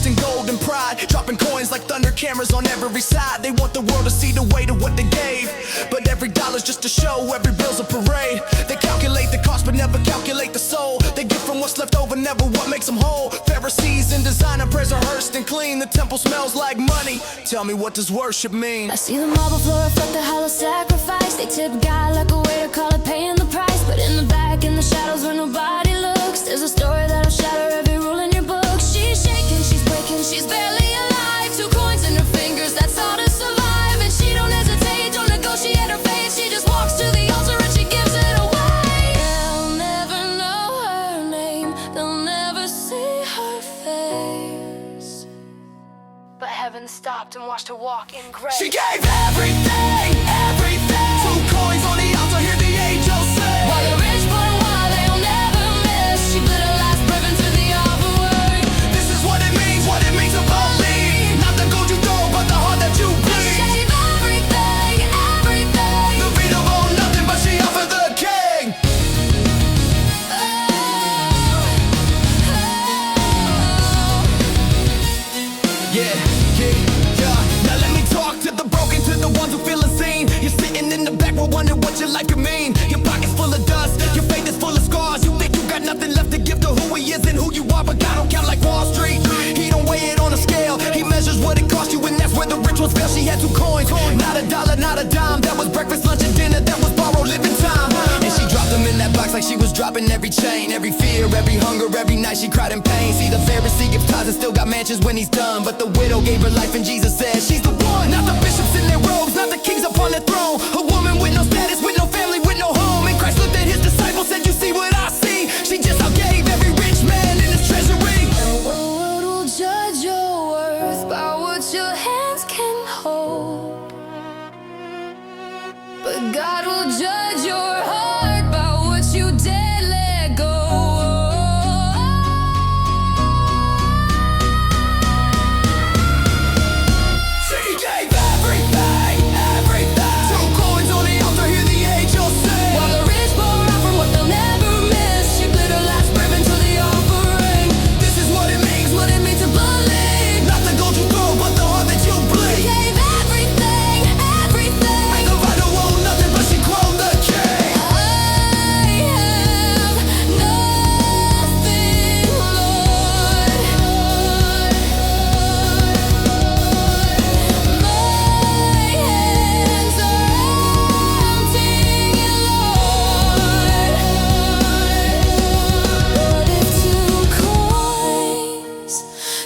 in gold and pride, dropping coins like thunder, cameras on every side. They want the world to see the weight of what they gave, but every dollar's just a show, every bill's a parade. They calculate the cost but never calculate the soul. They give from what's left over, never what makes them whole. Pharisees and designer prayers are rehearsed and clean. The temple smells like money. Tell me, what does worship mean? I see the marble floor reflect the hollow sacrifice. They tip God like a waiter, call it paying the price. But in the back, in the shadows where nobody looks, there's a story that'll shatter every rule in your book. She's shaking, she's breaking, she's barely alive. 2 coins in her fingers, that's all to survive. And she don't hesitate, don't negotiate her fate. She just walks to the altar and she gives it away. They'll never know her name, they'll never see her face, but heaven stopped and watched her walk in grace. She gave everything, everything. 2 coins on the altar, hear the angels sing. While the rich pour wine, they'll never miss. She lit her last breath into the offering. This is what it means to believe. Not the gold you throw, but the heart that you bleed. She gave everything, everything. The Vita owned nothing, but she offered the king. Yeah. Now let me talk to the broken, to the ones who feel unseen. You're sitting in the back, we're wondering what your life could mean. Your pocket's full of dust, your faith is full of scars. You think you got nothing left to give to who he is and who you are, but God don't count like Wall Street. He don't weigh it on a scale, he measures what it cost you, and that's where the rich ones fail. She had 2 coins, not a dollar, not a dime. That was breakfast, lunch, and dinner, that was borrowed living time. And she dropped them in that box like she was dropping every chain, every fear, every hunger, every night she cried in pain. See, the Pharisee gives tithes and still got mansions when he's done, but the widow gave her life and Jesus said she's the one. Not the bishops in their robes, not the kings upon their throne. A woman with no status, with no family, with no home. And Christ looked at his disciples, said, you see what I see? She just outgave every rich man in his treasury. The world will judge your worth by what your hands can hold, but God will judge your heart by what you dare let go. She gave everything, everything. 2 coins on the altar, hear the angels sing. While the rich pour out from what they'll never miss, she lit her last breath into the offering. This is what it means To believe, not the gold you throw, but the heart that you bleed. gave everything, everything. The Vita owned nothing, but she crowned the king. I have nothing, Lord. My hands are empty, Lord. But if 2 coins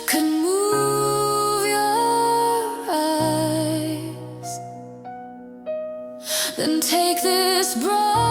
could move your eyes, then take this broken